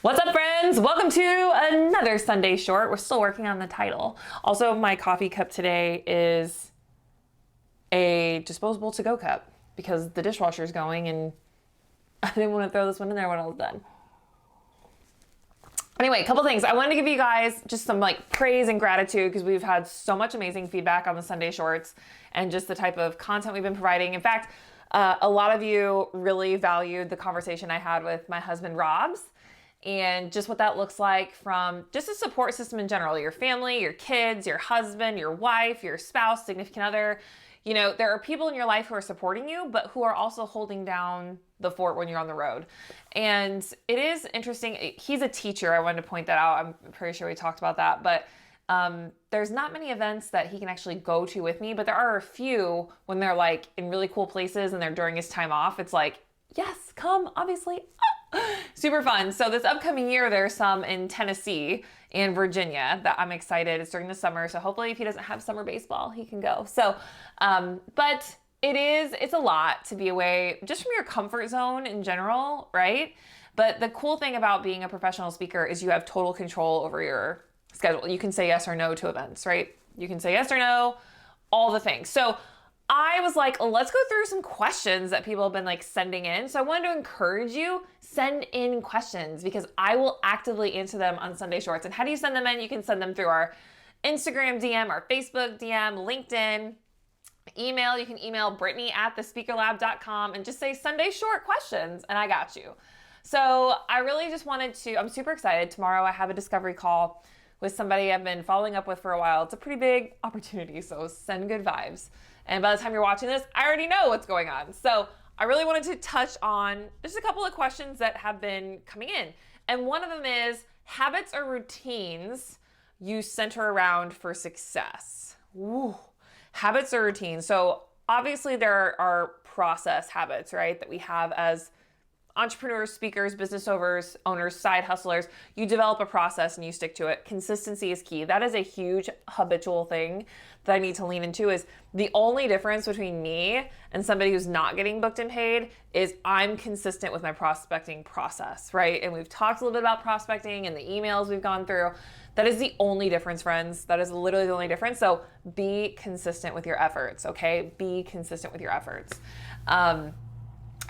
What's up, friends? Welcome to another Sunday short. We're still working on the title. Also, my coffee cup today is a disposable to-go cup because the dishwasher is going and I didn't want to throw this one in there when I was done. Anyway, a couple things. I wanted to give you guys just some praise and gratitude because we've had so much amazing feedback on the Sunday shorts and just the type of content we've been providing. In fact, a lot of you really valued the conversation I had with my husband, Robs, and just what that looks like from just a support system in general, your family, your kids, your husband, your wife, your spouse, significant other. You know, there are people in your life who are supporting you, but who are also holding down the fort when you're on the road. And it is interesting. He's a teacher. I wanted to point that out. I'm pretty sure we talked about that, but there's not many events that he can actually go to with me, but there are a few when they're in really cool places and they're during his time off. It's yes, come, obviously. Super fun. So this upcoming year, there's some in Tennessee and Virginia that I'm excited. It's during the summer. So hopefully if he doesn't have summer baseball, he can go. So, but it's a lot to be away just from your comfort zone in general, right? But the cool thing about being a professional speaker is you have total control over your schedule. You can say yes or no to events, right? You can say yes or no, all the things. So I was let's go through some questions that people have been sending in. So I wanted to encourage you, send in questions because I will actively answer them on Sunday Shorts. And how do you send them in? You can send them through our Instagram DM, our Facebook DM, LinkedIn, email. You can email Brittany at thespeakerlab.com and just say Sunday Short questions and I got you. So I really just I'm super excited. Tomorrow I have a discovery call with somebody I've been following up with for a while. It's a pretty big opportunity, so send good vibes. And by the time you're watching this, I already know what's going on. So I really wanted to touch on just a couple of questions that have been coming in. And one of them is habits or routines you center around for success. Ooh. Habits or routines. So obviously there are process habits, right, that we have as entrepreneurs, speakers, business owners, side hustlers. You develop a process and you stick to it. Consistency is key. That is a huge habitual thing that I need to lean into. Is the only difference between me and somebody who's not getting booked and paid is I'm consistent with my prospecting process, right? And we've talked a little bit about prospecting and the emails we've gone through. That is the only difference, friends. That is literally the only difference. So be consistent with your efforts, okay? Be consistent with your efforts.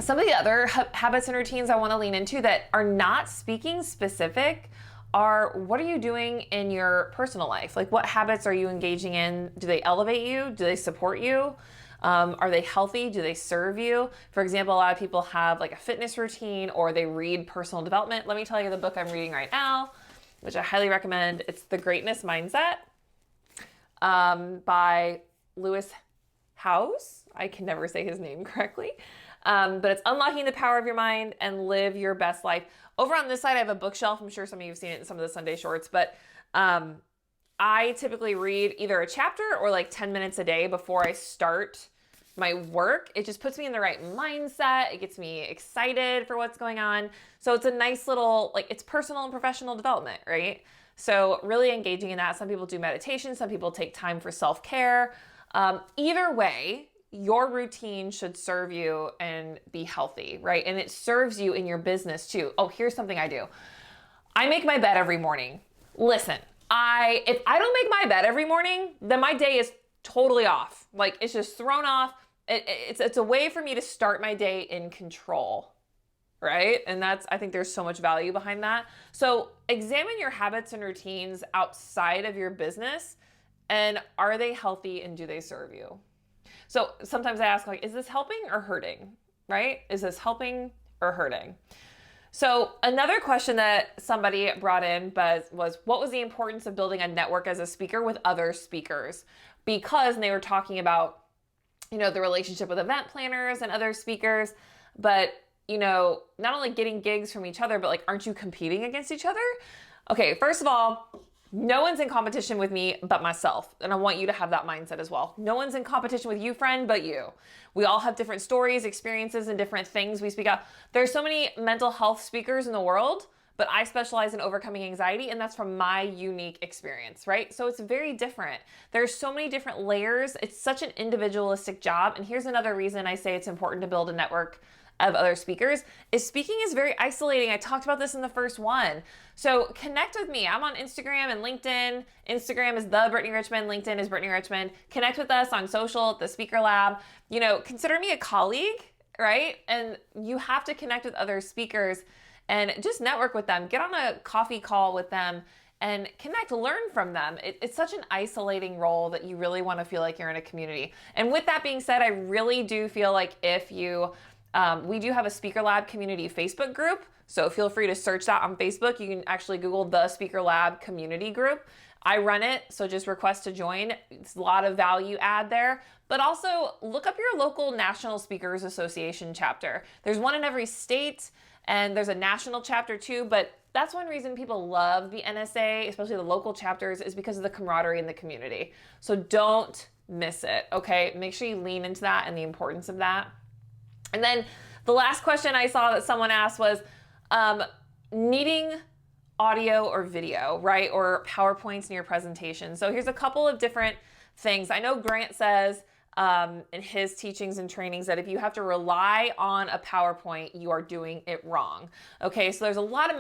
Some of the other habits and routines I want to lean into that are not speaking specific are what are you doing in your personal life? What habits are you engaging in? Do they elevate you? Do they support you? Are they healthy? Do they serve you? For example, a lot of people have a fitness routine or they read personal development. Let me tell you the book I'm reading right now, which I highly recommend. It's The Greatness Mindset by Lewis Howes. I can never say his name correctly. But it's Unlocking the Power of Your Mind and Live Your Best Life. Over on this side, I have a bookshelf. I'm sure some of you have seen it in some of the Sunday shorts, but I typically read either a chapter or 10 minutes a day before I start my work. It just puts me in the right mindset. It gets me excited for what's going on. So it's a nice little, it's personal and professional development, right? So really engaging in that. Some people do meditation. Some people take time for self-care. Either way, your routine should serve you and be healthy, right? And it serves you in your business too. Oh, here's something I do. I make my bed every morning. Listen, if I don't make my bed every morning, then my day is totally off. It's just thrown off. It's a way for me to start my day in control, right? And I think there's so much value behind that. So examine your habits and routines outside of your business and are they healthy and do they serve you? So sometimes I ask is this helping or hurting, right? Is this helping or hurting? So another question that somebody brought in was what was the importance of building a network as a speaker with other speakers? Because they were talking about, the relationship with event planners and other speakers, but, not only getting gigs from each other, but aren't you competing against each other? Okay, first of all, no one's in competition with me but myself. And I want you to have that mindset as well. No one's in competition with you, friend, but you. We all have different stories, experiences, and different things we speak out. There's so many mental health speakers in the world, but I specialize in overcoming anxiety, and that's from my unique experience, right? So it's very different. There's so many different layers. It's such an individualistic job. And here's another reason I say it's important to build a network of other speakers is speaking is very isolating. I talked about this in the first one. So connect with me. I'm on Instagram and LinkedIn. Instagram is the Brittany Richmond. LinkedIn is Brittany Richmond. Connect with us on social at the Speaker Lab. You know, consider me a colleague, right? And you have to connect with other speakers and just network with them. Get on a coffee call with them and connect, learn from them. It's such an isolating role that you really want to feel like you're in a community. And with that being said, I really do feel like if you, we do have a Speaker Lab community Facebook group. So feel free to search that on Facebook. You can actually Google the Speaker Lab community group. I run it, so just request to join. It's a lot of value add there. But also look up your local National Speakers Association chapter. There's one in every state, and there's a national chapter too, but that's one reason people love the NSA, especially the local chapters, is because of the camaraderie in the community. So don't miss it, okay? Make sure you lean into that and the importance of that. And then the last question I saw that someone asked was needing audio or video, right? Or PowerPoints in your presentation. So here's a couple of different things. I know Grant says in his teachings and trainings that if you have to rely on a PowerPoint, you are doing it wrong. Okay, so there's a lot of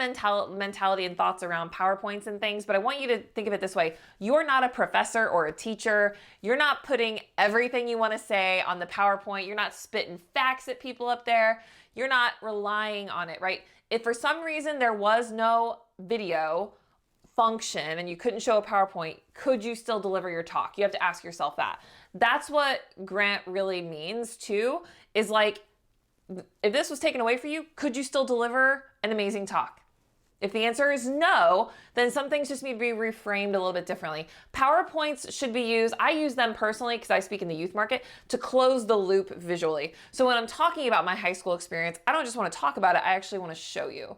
mentality and thoughts around PowerPoints and things, but I want you to think of it this way. You're not a professor or a teacher. You're not putting everything you want to say on the PowerPoint. You're not spitting facts at people up there. You're not relying on it, right? If for some reason there was no video function and you couldn't show a PowerPoint, could you still deliver your talk? You have to ask yourself that. That's what Grant really means too, is like, if this was taken away from you, could you still deliver an amazing talk? If the answer is no, then some things just need to be reframed a little bit differently. PowerPoints should be used, I use them personally because I speak in the youth market, to close the loop visually. So when I'm talking about my high school experience, I don't just want to talk about it, I actually want to show you.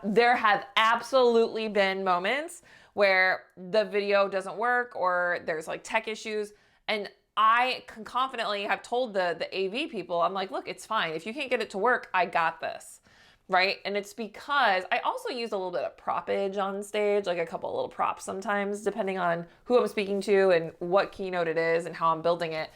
There have absolutely been moments where the video doesn't work or there's like tech issues, and I can confidently have told the AV people, I'm like, look, it's fine. If you can't get it to work, I got this. Right? And it's because I also use a little bit of propage on stage, like a couple of little props sometimes, depending on who I'm speaking to and what keynote it is and how I'm building it.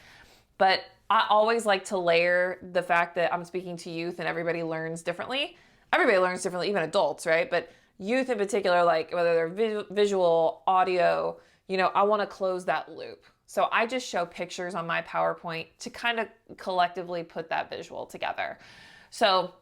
But I always like to layer the fact that I'm speaking to youth and everybody learns differently. Everybody learns differently, even adults, right? But youth in particular, like whether they're visual, audio, you know, I want to close that loop. So I just show pictures on my PowerPoint to kind of collectively put that visual together. So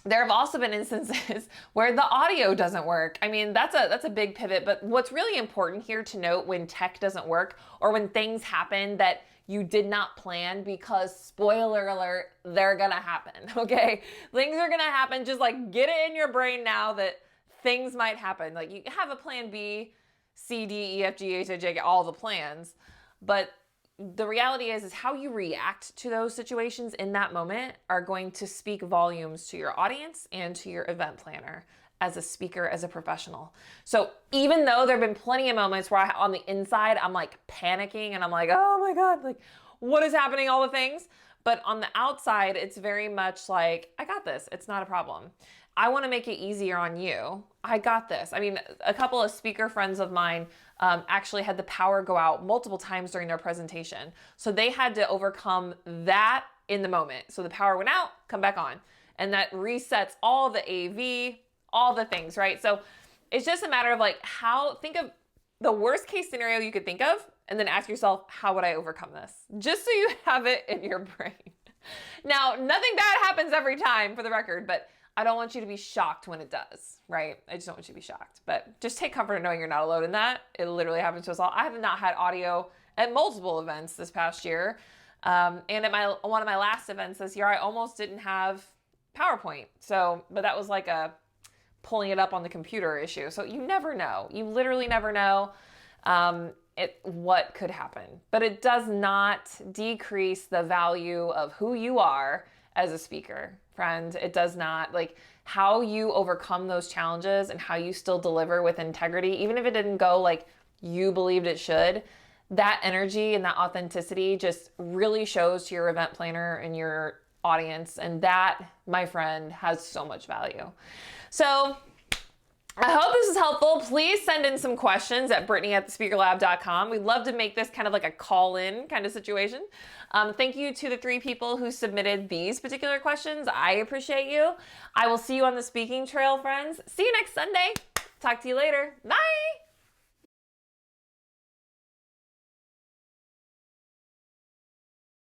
there have also been instances where the audio doesn't work. I mean, that's a big pivot, but what's really important here to note when tech doesn't work or when things happen that you did not plan, because spoiler alert, they're gonna happen, okay? Things are gonna happen, just like get it in your brain now that things might happen. Like you have a plan B, C, D, E, F, G, H, I, J, all the plans, but the reality is how you react to those situations in that moment are going to speak volumes to your audience and to your event planner as a speaker, as a professional. So even though there have been plenty of moments where on the inside, I'm like panicking and I'm like, oh my God, like what is happening? All the things. But on the outside, it's very much like, I got this. It's not a problem. I want to make it easier on you. I got this. I mean, a couple of speaker friends of mine actually had the power go out multiple times during their presentation. So they had to overcome that in the moment. So the power went out, come back on. And that resets all the AV, all the things, right? So it's just a matter of like think of the worst case scenario you could think of, and then ask yourself, how would I overcome this? Just so you have it in your brain. Now, nothing bad happens every time, for the record, but I don't want you to be shocked when it does, right? I just don't want you to be shocked. But just take comfort in knowing you're not alone in that. It literally happens to us all. I have not had audio at multiple events this past year. And at one of my last events this year, I almost didn't have PowerPoint. But that was like a pulling it up on the computer issue. So you never know. You literally never know what could happen. But it does not decrease the value of who you are as a speaker. Friend, it does not. Like how you overcome those challenges and how you still deliver with integrity, even if it didn't go like you believed it should, that energy and that authenticity just really shows to your event planner and your audience. And that, my friend, has so much value. So I hope this is helpful. Please send in some questions at Brittany@thespeakerlab.com. We'd love to make this kind of like a call-in kind of situation. Thank you to the 3 people who submitted these particular questions. I appreciate you. I will see you on the speaking trail, friends. See you next Sunday. Talk to you later. Bye.